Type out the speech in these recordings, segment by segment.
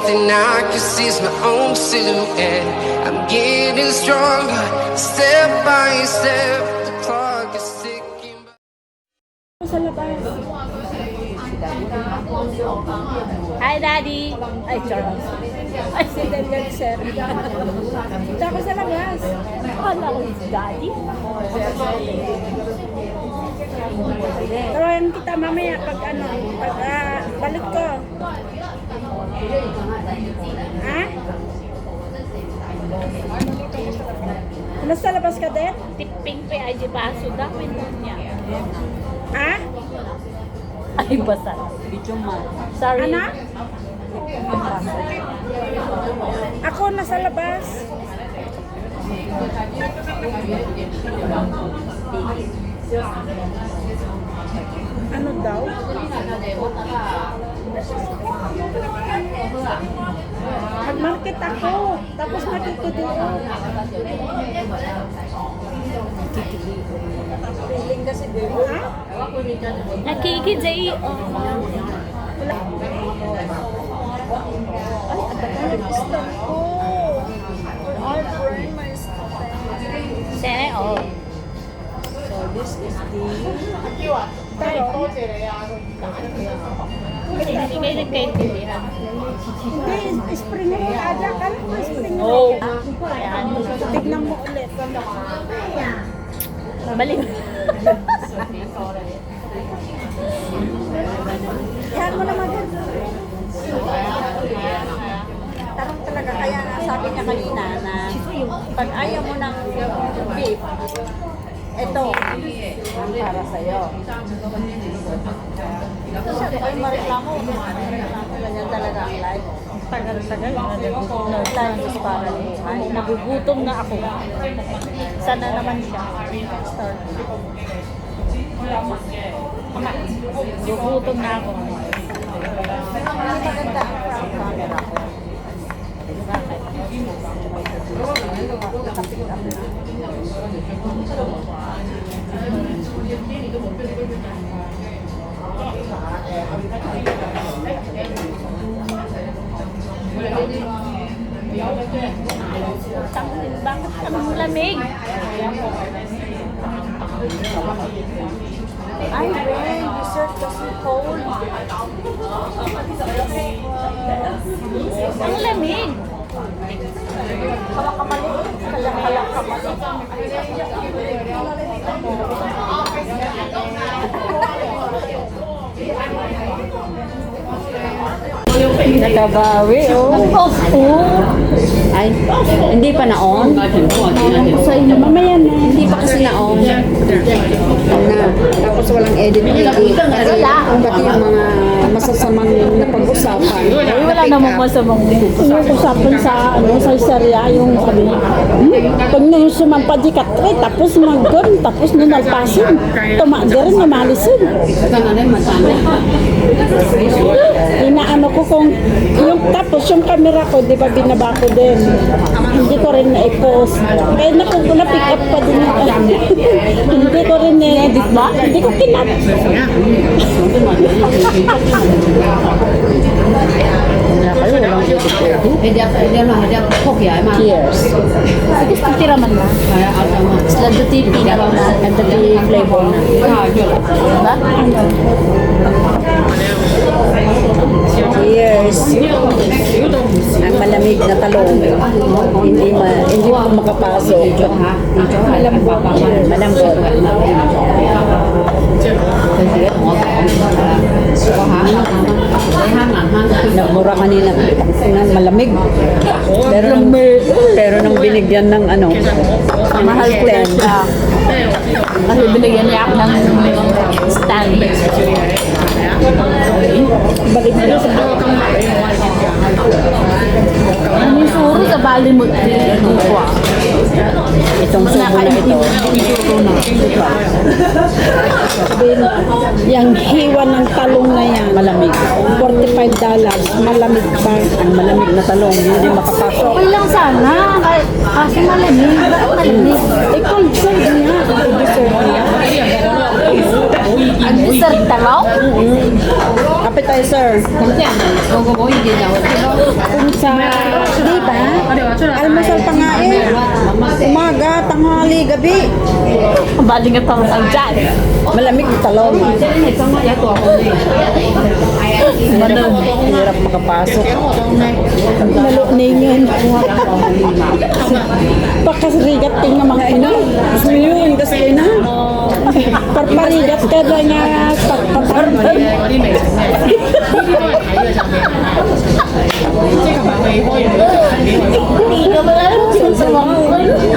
thing I can see is my own silhouette. I'm getting stronger, step by step. The clock is ticking. Sa labas. Hi, Daddy! Ay, Charles. Ay, si Daniel, sir. Punta ako sa labas. Akala ko si Daddy. Tawagan kita mamaya pag balik ko. Ha? Nasa labas ka din? Tipping pa ay di baso daw niya. Ha? Ay basa. Video man. Sorry. Ano? Ako nasa labas. Ano daw? Mag-market ako. Tapos makikidiro. Feeling kasi dito. Ha? Nakikijay. Ay, ang stop ko. All brain my stop. Sana all. So this is the taro. Hindi kayo nagkaintindihan. Hindi, spring roll. Ada ka lang na spring Oh. roll. Ayan. Tignan mo ulit. Balik. Yan mo naman din. Tarong talaga. Kaya sabi niya kanina na pag ayaw mo ng beef, ito, ang para sa'yo. Sabi ko, yung mareklamo, ganyan talaga ang life. Tagal-tagal. No time is para buhay. Nagugutom na ako. Sana naman siya. Start. Nagugutom na ako. Hindi maganda ang front camera ko. Bakit ang lamig? Ay, Ben, dessert kasi cold. Ang lamig. Kamaliit. Kalak-kalak kamaliit. Nakabawi, oh. Ay, hindi pa na-on? Sa inyo, mamaya na. Hindi pa kasi na-on. Na. Tapos walang edit. Ang pati yung mga masasamang napag-usapan. Ay, wala namang masamang Yung usapan sa istorya, yung sabi niya, pag na yung sumampad di katre, tapos mag-gun, tapos nunalpasin, tumagdarin, namalisin. Inaano ko kung, yung tapos yung camera ko, di ba binaba ko din. Hindi ko rin na-post. Kaya na-pick up pa din yung hindi ko rin na-edit ba? Hindi ko kinap. Cheers. Sige, tira man na. Sila the TV na lang na. And the flavor na. Diba? Cheers. Ang malamig na talong. Hindi pa makapasok. Malambot. Malambot. Nagmura kanina ng malamig. Pero nung binigyan ng ano, Mahal ko na siya. Kasi binigyan niya ako ng stand. Balik mo na sa Ano yung suro sa bali mo? itong subo na ito. yung hiwa ng talong na yan. Malamig. $45. Malamig pa. Ang malamig na talong, hindi makapasok. Okay lang sana. Kasi malamig. Bakit malamig? Cold food niya. Dessert niya. Ang dessert talaw? Kapit tayo, sir. Kung sa, di ba? Almusal pa nga eh. Umaga, tanghali, gabi. Baling nga tawag ang dyan. Malamig yung talong. Hirap makapasok. Lalo na yun. Pakasrigat ting ng mga ina. Gusto yun, kasi na. Parparigat ka na nga. Pagpaparbay.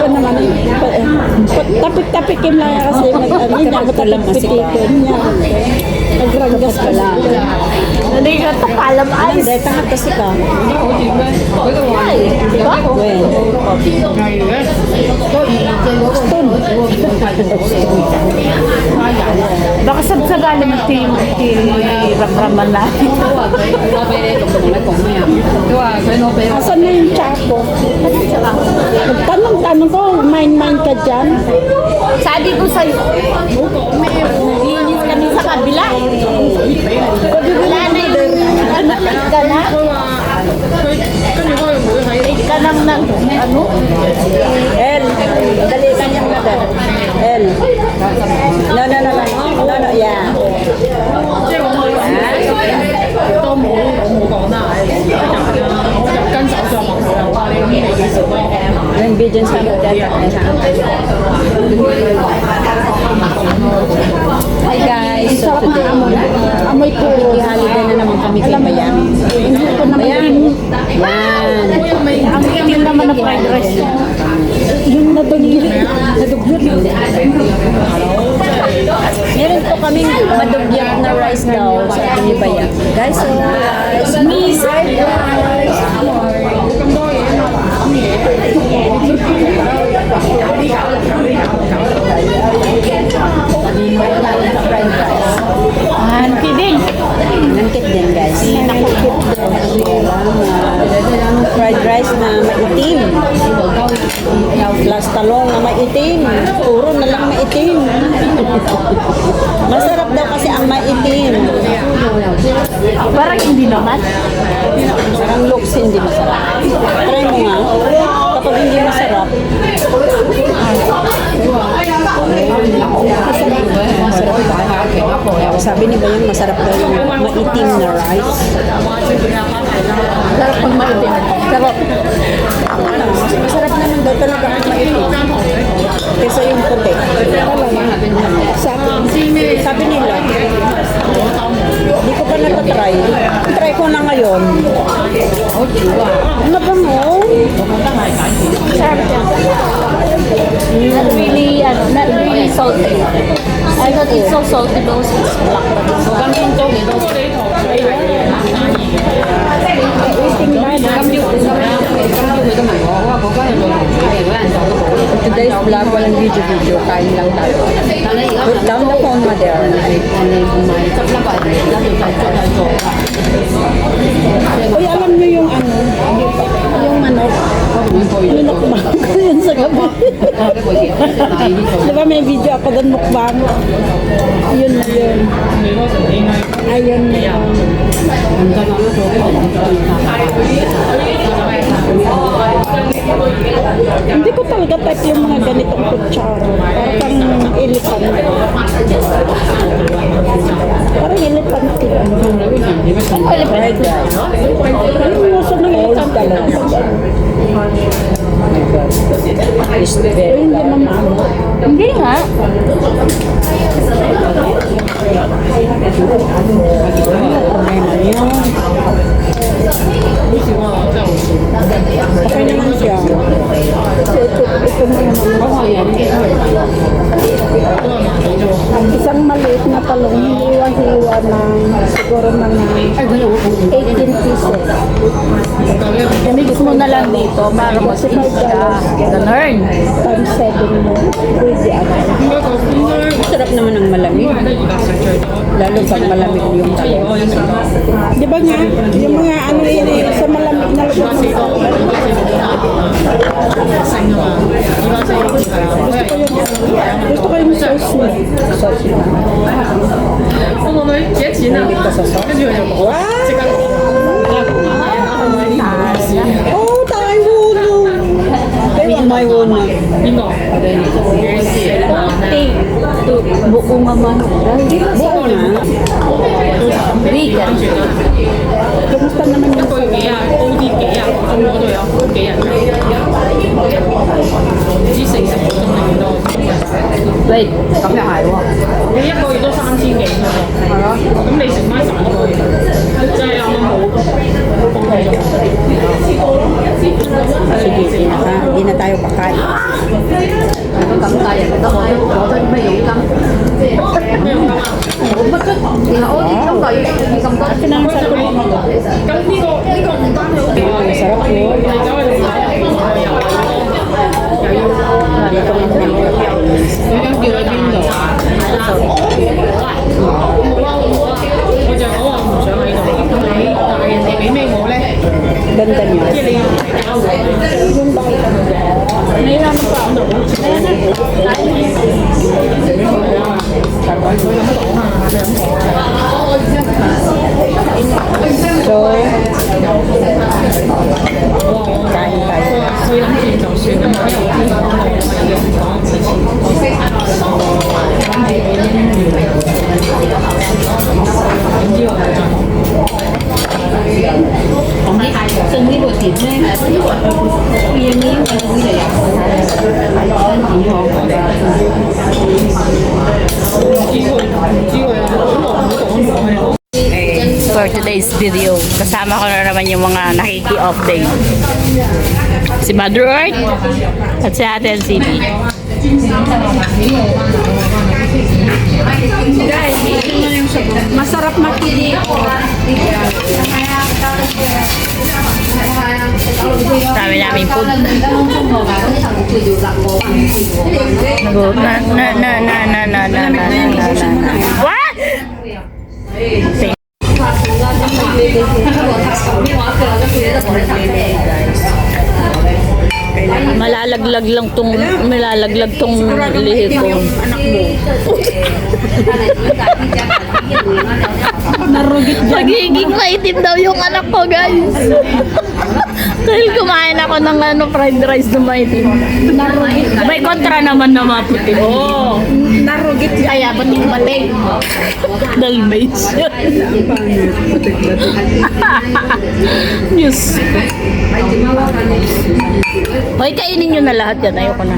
Ano naman tapik-tapikin lang kasi mag-ano niya, matapik-pitikon niya. Nagranggas ka lang. Hindi ka takalam ay. Hindi, tangat kasi ka. Diba? Well, Baka sabsagali mo ram-raman na. Asan na yung chapo? Tanong-tanong ko, main-main ka dyan? Sabi ko sa'yo, iinis kami sa kabila. Wala na yung ano ka na. Ka nang ano? El, dali ka niyang nada. El. No, no, no, no. No, no, yeah. Yung video sa mo dyan. Hi guys, so today, Amoy ko. holiday na naman kami kay Bayan. Hindi ko naman Bayan. Yan. Ang itim naman na fried rice. yung nadugyot. Meron po kaming madugyot na rice daw sa ating ni Bayan. Guys, so rice. Miss. Fried rice. Hanti din. Nangkit din guys. Fried rice na maitim. Plus talong na maitim. Puro na lang maitim. Masarap daw kasi ang maitim. Parang hindi naman. Ang looks hindi masarap. Try mo nga. Kapag hindi masarap, sabi ni Bayan masarap daw yung maitim na rice. Sarap pag maitim. Sarap. Mas masarap naman daw talaga ang maitim kaysa yung puti. Sabi nila, hindi ko pa natatry. Try ko na ngayon. Ano ba mo? Sarap yan. Not really, not really salty. I thought it's so salty because it's black. But it's Today's vlog, walang video. Kain lang tayo. Put down the phone, mother. Uy, alam niyo yung ano? Yung manok. Minukbang ko yun sa gabi. Di ba may video ako doon mukbang? Yun na yun. Ayun na yun. Hindi ko talaga type yung mga ganitong kutsara. Parang elephant. Parang elephant sila. Fried rice. Yung uso ng elephant talaga. It's very Hindi mamamo. hindi nga. okay naman siya. Isang maliit na talong, hiwa-hiwa ng siguro mga 18 pieces. Mix mo na lang dito para mag-eat ka. Ganun. Times 7 mo. Pwede ako. Sarap naman ng malamig. Lalo pag malamig yung talong. Di ba nga, yung mga ano yun eh, sa malamig na lugar ng talong. Gusto ko yun. Gusto ko yung sauce na. Sauce na. 我們幾多錢啊？跟住佢就講，即刻講。 Oh, Taiwan no. Taiwan, Taiwan na. 邊個？Buo nga manok. Buo na. Vegan. Kumusta naman一yung個月幾啊？高啲幾啊？中嗰度有幾人啊？唔知40個鐘定幾多？ Wait, 咁又係喎。你一個月都3000幾喎。係咯。咁你食翻3個月，真係啱啱好放棄咗。 Sige, hindi na tayo kakain. Có cầm tay rồi nó bỏ tới mấy dụng cắm. Ủa mất chứ. Thì hổ thì không rồi thì không có. Akin ang sarap. 咁呢個唔單係好幾個月， Sarap po. 你走去買又要。 Dito lang kami kakain. 你咁叫喺邊度啊？我就講話唔想喺度，但係人哋俾咩我咧？ Ganda niya. 即係你要交換。 Mayroon pa ano? So, kain tayo. 佢諗住就算啦，因為我知道我有講之前，點知我係真。 Sừng cái bột thịt này. Yên ý mà nó như vậy. Thân chỉ hồn. For today's video, kasama ko na naman yung mga nakiki-update. Si Mother Earth at si Ate LCB. Guys, masarap makinig. Dami namin food. What? Malalaglag tong lihi ko. Nagiging maitim daw yung anak ko, guys. Dahil kumain ako ng fried rice na maitim. May kontra naman na maputi. Oo. Narugit yan. Kaya bating-bating. Dalmatian. Diyos. Hoy, kainin nyo na lahat yan. Ayoko na.